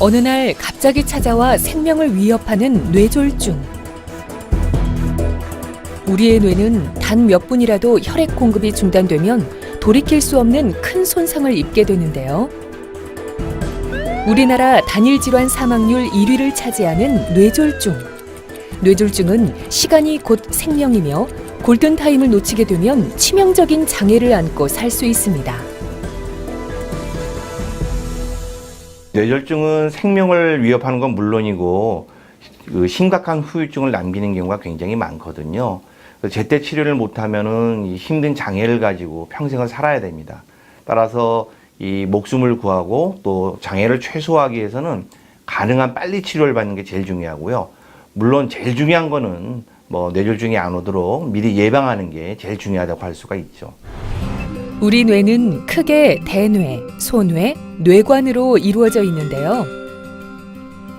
어느 날 갑자기 찾아와 생명을 위협하는 뇌졸중. 우리의 뇌는 단 몇 분이라도 혈액 공급이 중단되면 돌이킬 수 없는 큰 손상을 입게 되는데요. 우리나라 단일 질환 사망률 1위를 차지하는 뇌졸중. 뇌졸중은 시간이 곧 생명이며 골든타임을 놓치게 되면 치명적인 장애를 안고 살 수 있습니다. 뇌졸중은 생명을 위협하는 건 물론이고 심각한 후유증을 남기는 경우가 굉장히 많거든요. 제때 치료를 못하면은 힘든 장애를 가지고 평생을 살아야 됩니다. 따라서 이 목숨을 구하고 또 장애를 최소화하기 위해서는 가능한 빨리 치료를 받는 게 제일 중요하고요. 물론 제일 중요한 거는 뇌졸중이 안 오도록 미리 예방하는 게 제일 중요하다고 할 수가 있죠. 우리 뇌는 크게 대뇌, 소뇌, 뇌관으로 이루어져 있는데요.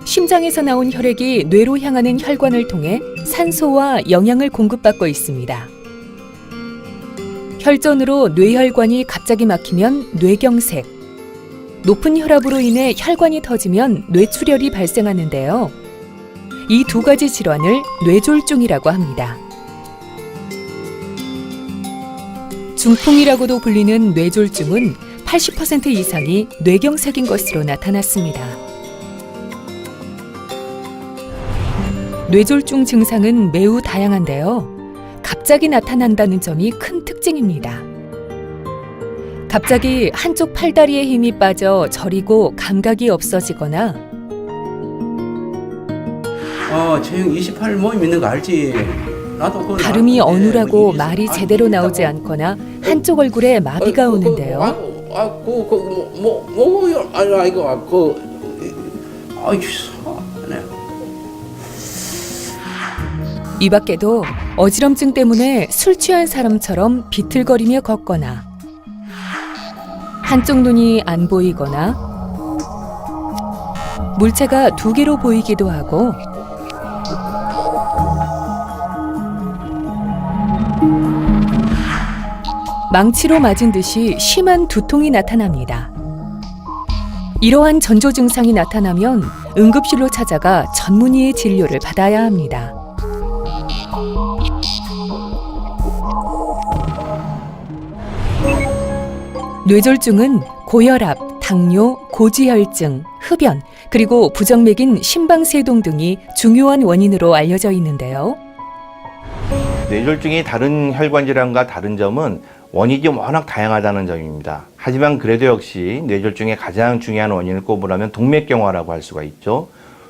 심장에서 나온 혈액이 뇌로 향하는 혈관을 통해 산소와 영양을 공급받고 있습니다. 혈전으로 뇌혈관이 갑자기 막히면 뇌경색, 높은 혈압으로 인해 혈관이 터지면 뇌출혈이 발생하는데요. 이 두 가지 질환을 뇌졸중이라고 합니다. 중풍이라고도 불리는 뇌졸중은 80% 이상이 뇌경색인 것으로 나타났습니다. 뇌졸중 증상은 매우 다양한데요. 갑자기 나타난다는 점이 큰 특징입니다. 갑자기 한쪽 팔다리에 힘이 빠져 저리고 감각이 없어지거나 체형 28 모임 있는 거 알지? 나도 발음이 어눌하고 말이 제대로 나오지 않거나 한쪽 얼굴에 마비가 오는데요. 이 밖에도 어지럼증 때문에 술 취한 사람처럼 비틀거리며 걷거나 한쪽 눈이 안 보이거나 물체가 두 개로 보이기도 하고 망치로 맞은 듯이 심한 두통이 나타납니다. 이러한 전조 증상이 나타나면 응급실로 찾아가 전문의의 진료를 받아야 합니다. 뇌졸중은 고혈압, 당뇨, 고지혈증, 흡연, 그리고 부정맥인 심방세동 등이 중요한 원인으로 알려져 있는데요. 뇌졸중이 다른 혈관 질환과 다른 점은 원인이 워낙 다양하다는 점입니다. 하지만 그래도 역시 뇌졸중의 가장 중요한 원인을 꼽으라면 동맥경화라고 할 수가 있죠.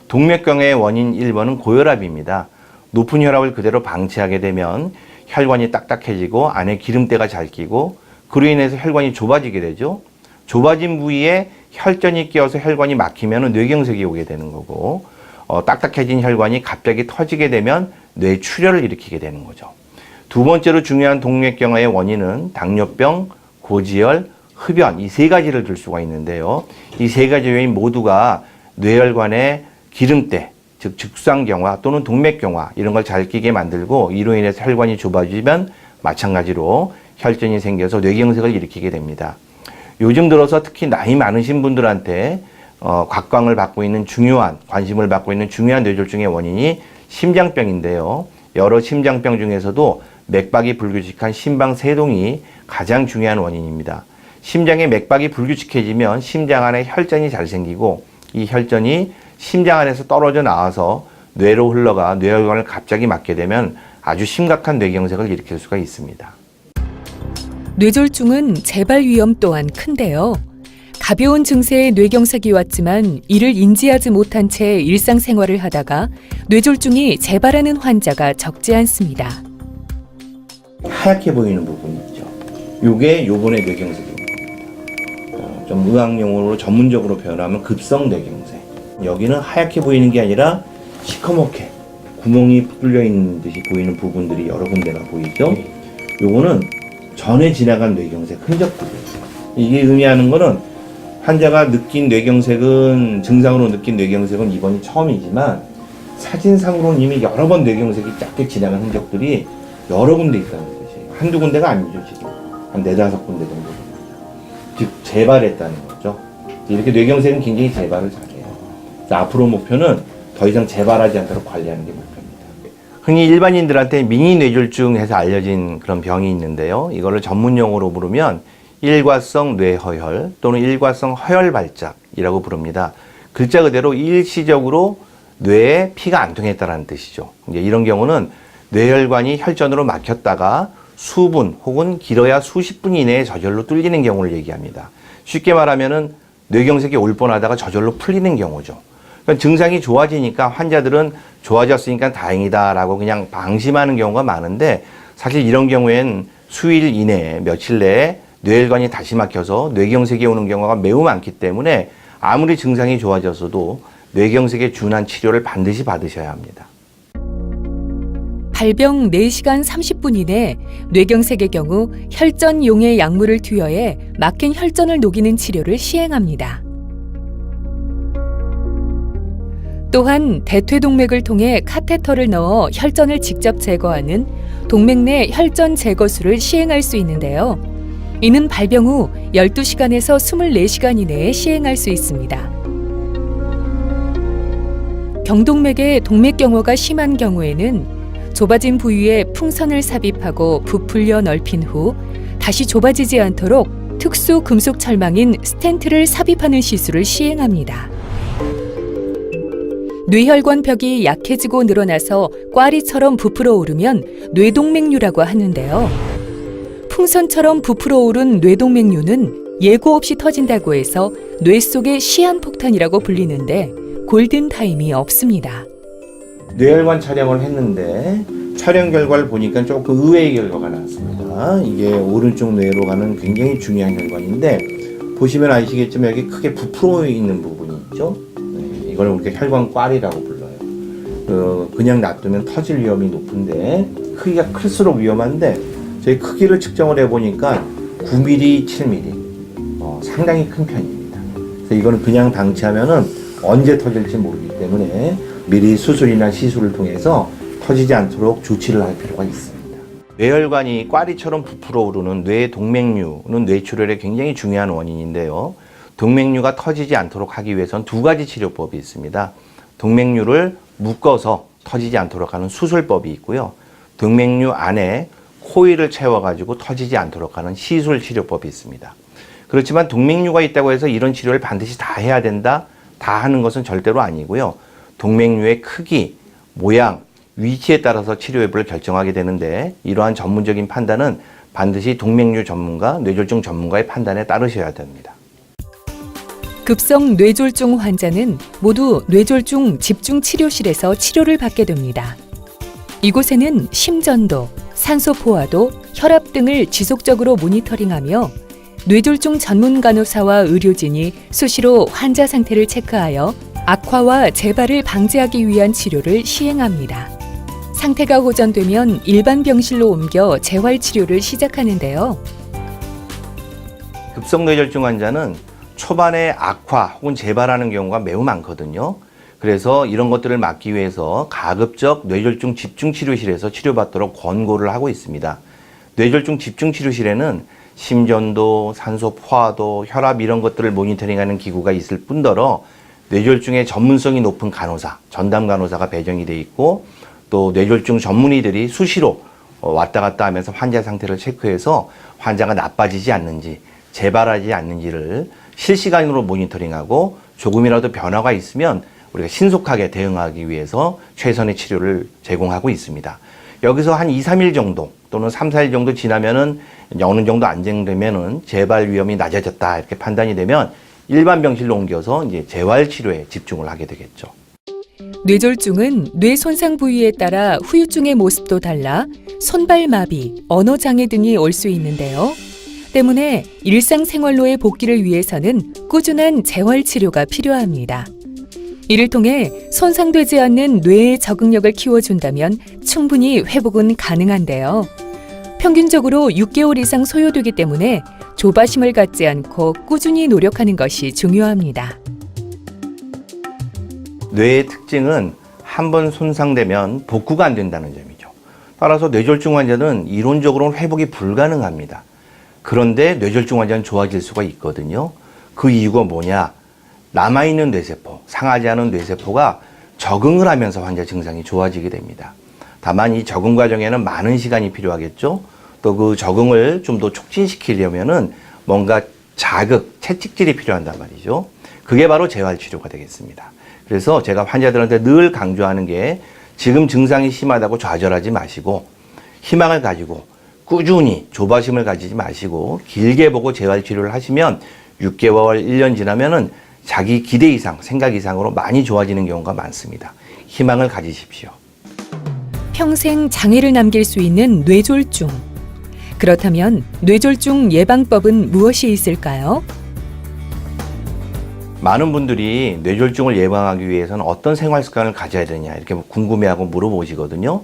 동맥경화의 원인 1번은 고혈압입니다. 높은 혈압을 그대로 방치하게 되면 혈관이 딱딱해지고 안에 기름때가 잘 끼고 그로 인해서 혈관이 좁아지게 되죠. 좁아진 부위에 혈전이 끼어서 혈관이 막히면 뇌경색이 오게 되는 거고 딱딱해진 혈관이 갑자기 터지게 되면 뇌출혈을 일으키게 되는 거죠. 두 번째로 중요한 동맥경화의 원인은 당뇨병, 고지혈, 흡연 이 세 가지를 들 수가 있는데요. 이 세 가지 요인 모두가 뇌혈관의 기름때, 즉 직상경화 또는 동맥경화 이런 걸 잘 끼게 만들고 이로 인해서 혈관이 좁아지면 마찬가지로 혈전이 생겨서 뇌경색을 일으키게 됩니다. 요즘 들어서 특히 나이 많으신 분들한테 관심을 받고 있는 중요한 뇌졸중의 원인이 심장병인데요. 여러 심장병 중에서도 맥박이 불규칙한 심방세동이 가장 중요한 원인입니다. 심장의 맥박이 불규칙해지면 심장 안에 혈전이 잘 생기고 이 혈전이 심장 안에서 떨어져 나와서 뇌로 흘러가 뇌혈관을 갑자기 막게 되면 아주 심각한 뇌경색을 일으킬 수가 있습니다. 뇌졸중은 재발 위험 또한 큰데요. 가벼운 증세의 뇌경색이 왔지만 이를 인지하지 못한 채 일상생활을 하다가 뇌졸중이 재발하는 환자가 적지 않습니다. 하얗게 보이는 부분이 있죠. 이게 요번에 뇌경색입니다. 좀 의학용어로 전문적으로 표현하면 급성 뇌경색. 여기는 하얗게 보이는 게 아니라 시커멓게 구멍이 뚫려 있는 듯이 보이는 부분들이 여러 군데가 보이죠. 요거는 전에 지나간 뇌경색 흔적들이에요. 이게 의미하는 거는 환자가 느낀 뇌경색은 증상으로 느낀 뇌경색은 이번이 처음이지만 사진상으로는 이미 여러 번 뇌경색이 짧게 지나간 흔적들이 여러 군데 있다는 뜻이에요. 한두 군데가 아니죠, 지금. 한 4-5 군데 정도 됩니다. 즉, 재발했다는 거죠. 이렇게 뇌경색은 굉장히 재발을 잘해요. 앞으로 목표는 더 이상 재발하지 않도록 관리하는 게 목표입니다. 흔히 일반인들한테 미니 뇌졸중 해서 알려진 그런 병이 있는데요. 이거를 전문 용어로 부르면 일과성 뇌허혈 또는 일과성 허혈 발작이라고 부릅니다. 글자 그대로 일시적으로 뇌에 피가 안 통했다는 뜻이죠. 이제 이런 경우는 뇌혈관이 혈전으로 막혔다가 수분 혹은 길어야 수십 분 이내에 저절로 뚫리는 경우를 얘기합니다. 쉽게 말하면은 뇌경색이 올 뻔하다가 저절로 풀리는 경우죠. 그러니까 증상이 좋아지니까 환자들은 좋아졌으니까 다행이다라고 그냥 방심하는 경우가 많은데, 사실 이런 경우엔 수일 이내에 며칠 내에 뇌혈관이 다시 막혀서 뇌경색이 오는 경우가 매우 많기 때문에 아무리 증상이 좋아졌어도 뇌경색에 준한 치료를 반드시 받으셔야 합니다. 발병 4시간 30분 이내 뇌경색의 경우 혈전용의 약물을 투여해 막힌 혈전을 녹이는 치료를 시행합니다. 또한 대퇴동맥을 통해 카테터를 넣어 혈전을 직접 제거하는 동맥 내 혈전 제거술을 시행할 수 있는데요. 이는 발병 후 12시간에서 24시간 이내에 시행할 수 있습니다. 경동맥의 동맥경화가 심한 경우에는 좁아진 부위에 풍선을 삽입하고 부풀려 넓힌 후 다시 좁아지지 않도록 특수 금속 철망인 스텐트를 삽입하는 시술을 시행합니다. 뇌혈관 벽이 약해지고 늘어나서 꽈리처럼 부풀어 오르면 뇌동맥류라고 하는데요. 풍선처럼 부풀어 오른 뇌동맥류는 예고 없이 터진다고 해서 뇌 속의 시한폭탄이라고 불리는데 골든타임이 없습니다. 뇌혈관 촬영을 했는데 촬영 결과를 보니까 조금 의외의 결과가 나왔습니다. 이게 오른쪽 뇌로 가는 굉장히 중요한 혈관인데, 보시면 아시겠지만 여기 크게 부풀어 있는 부분이 있죠. 네, 이걸 우리가 혈관꽈리라고 불러요. 그냥 놔두면 터질 위험이 높은데 크기가 클수록 위험한데, 저희 크기를 측정을 해보니까 9mm, 7mm 상당히 큰 편입니다. 그래서 이거는 그냥 방치하면은 언제 터질지 모르기 때문에 미리 수술이나 시술을 통해서 터지지 않도록 조치를 할 필요가 있습니다. 뇌혈관이 꽈리처럼 부풀어 오르는 뇌동맥류는 뇌출혈의 굉장히 중요한 원인인데요. 동맥류가 터지지 않도록 하기 위해서는 두 가지 치료법이 있습니다. 동맥류를 묶어서 터지지 않도록 하는 수술법이 있고요. 동맥류 안에 코일을 채워가지고 터지지 않도록 하는 시술 치료법이 있습니다. 그렇지만 동맥류가 있다고 해서 이런 치료를 반드시 다 해야 된다, 다 하는 것은 절대로 아니고요. 동맥류의 크기, 모양, 위치에 따라서 치료법을 결정하게 되는데, 이러한 전문적인 판단은 반드시 동맥류 전문가, 뇌졸중 전문가의 판단에 따르셔야 됩니다. 급성 뇌졸중 환자는 모두 뇌졸중 집중치료실에서 치료를 받게 됩니다. 이곳에는 심전도, 산소 포화도, 혈압 등을 지속적으로 모니터링하며 뇌졸중 전문 간호사와 의료진이 수시로 환자 상태를 체크하여 악화와 재발을 방지하기 위한 치료를 시행합니다. 상태가 호전되면 일반 병실로 옮겨 재활 치료를 시작하는데요. 급성 뇌졸중 환자는 초반에 악화 혹은 재발하는 경우가 매우 많거든요. 그래서 이런 것들을 막기 위해서 가급적 뇌졸중 집중치료실에서 치료받도록 권고를 하고 있습니다. 뇌졸중 집중치료실에는 심전도, 산소 포화도, 혈압 이런 것들을 모니터링하는 기구가 있을 뿐더러 뇌졸중의 전문성이 높은 간호사, 전담 간호사가 배정이 돼 있고, 또 뇌졸중 전문의들이 수시로 왔다 갔다 하면서 환자 상태를 체크해서 환자가 나빠지지 않는지, 재발하지 않는지를 실시간으로 모니터링하고, 조금이라도 변화가 있으면 우리가 신속하게 대응하기 위해서 최선의 치료를 제공하고 있습니다. 여기서 한 2, 3일 정도 또는 3, 4일 정도 지나면은 어느 정도 안정되면은 재발 위험이 낮아졌다 이렇게 판단이 되면 일반 병실로 옮겨서 이제 재활 치료에 집중을 하게 되겠죠. 뇌졸중은 뇌 손상 부위에 따라 후유증의 모습도 달라 손발마비, 언어장애 등이 올 수 있는데요. 때문에 일상생활로의 복귀를 위해서는 꾸준한 재활치료가 필요합니다. 이를 통해 손상되지 않는 뇌의 적응력을 키워준다면 충분히 회복은 가능한데요. 평균적으로 6개월 이상 소요되기 때문에 조바심을 갖지 않고 꾸준히 노력하는 것이 중요합니다. 뇌의 특징은 한 번 손상되면 복구가 안 된다는 점이죠. 따라서 뇌졸중 환자는 이론적으로는 회복이 불가능합니다. 그런데 뇌졸중 환자는 좋아질 수가 있거든요. 그 이유가 뭐냐? 남아있는 뇌세포, 상하지 않은 뇌세포가 적응을 하면서 환자 증상이 좋아지게 됩니다. 다만 이 적응 과정에는 많은 시간이 필요하겠죠. 또 그 적응을 좀 더 촉진시키려면은 뭔가 자극, 채찍질이 필요한단 말이죠. 그게 바로 재활치료가 되겠습니다. 그래서 제가 환자들한테 늘 강조하는 게 지금 증상이 심하다고 좌절하지 마시고 희망을 가지고 꾸준히 조바심을 가지지 마시고 길게 보고 재활치료를 하시면 6개월, 1년 지나면은 자기 기대 이상, 생각 이상으로 많이 좋아지는 경우가 많습니다. 희망을 가지십시오. 평생 장애를 남길 수 있는 뇌졸중. 그렇다면 뇌졸중 예방법은 무엇이 있을까요? 많은 분들이 뇌졸중을 예방하기 위해서는 어떤 생활 습관을 가져야 되냐 이렇게 궁금해하고 물어보시거든요.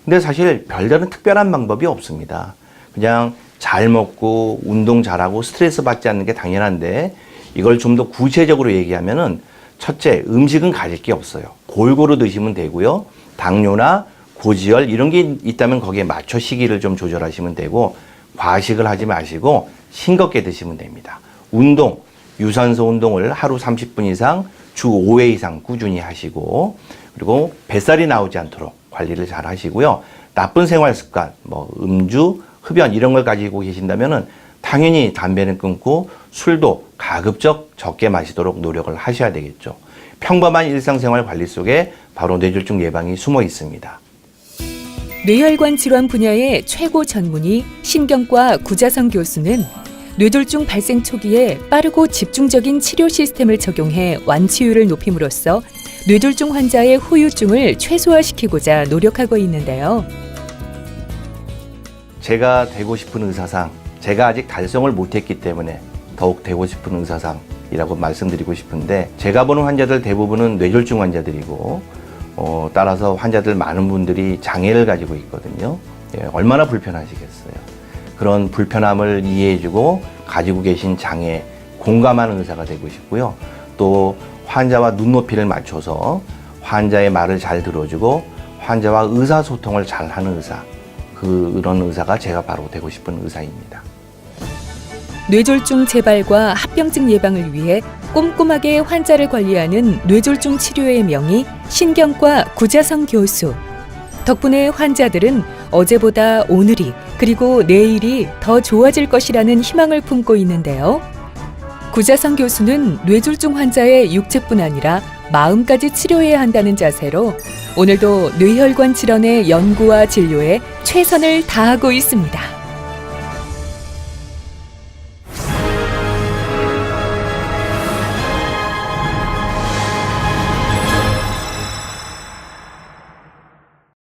근데 사실 별다른 특별한 방법이 없습니다. 그냥 잘 먹고 운동 잘하고 스트레스 받지 않는 게 당연한데 이걸 좀 더 구체적으로 얘기하면은 첫째, 음식은 가릴 게 없어요. 골고루 드시면 되고요. 당뇨나 고지혈 이런 게 있다면 거기에 맞춰 시기를 좀 조절하시면 되고 과식을 하지 마시고 싱겁게 드시면 됩니다. 운동, 유산소 운동을 하루 30분 이상 주 5회 이상 꾸준히 하시고 그리고 뱃살이 나오지 않도록 관리를 잘 하시고요. 나쁜 생활 습관, 뭐 음주, 흡연 이런 걸 가지고 계신다면은 당연히 담배는 끊고 술도 가급적 적게 마시도록 노력을 하셔야 되겠죠. 평범한 일상생활 관리 속에 바로 뇌졸중 예방이 숨어 있습니다. 뇌혈관 질환 분야의 최고 전문의 신경과 구자성 교수는 뇌졸중 발생 초기에 빠르고 집중적인 치료 시스템을 적용해 완치율을 높임으로써 뇌졸중 환자의 후유증을 최소화시키고자 노력하고 있는데요. 제가 되고 싶은 의사상, 제가 아직 달성을 못했기 때문에 더욱 되고 싶은 의사상이라고 말씀드리고 싶은데 제가 보는 환자들 대부분은 뇌졸중 환자들이고 따라서 환자들 많은 분들이 장애를 가지고 있거든요. 예, 얼마나 불편하시겠어요. 그런 불편함을 이해해주고 가지고 계신 장애, 공감하는 의사가 되고 싶고요. 또 환자와 눈높이를 맞춰서 환자의 말을 잘 들어주고 환자와 의사소통을 잘하는 의사, 그런 의사가 제가 바로 되고 싶은 의사입니다. 뇌졸중 재발과 합병증 예방을 위해 꼼꼼하게 환자를 관리하는 뇌졸중 치료의 명의 신경과 구자성 교수. 덕분에 환자들은 어제보다 오늘이 그리고 내일이 더 좋아질 것이라는 희망을 품고 있는데요. 구자성 교수는 뇌졸중 환자의 육체뿐 아니라 마음까지 치료해야 한다는 자세로 오늘도 뇌혈관 질환의 연구와 진료에 최선을 다하고 있습니다.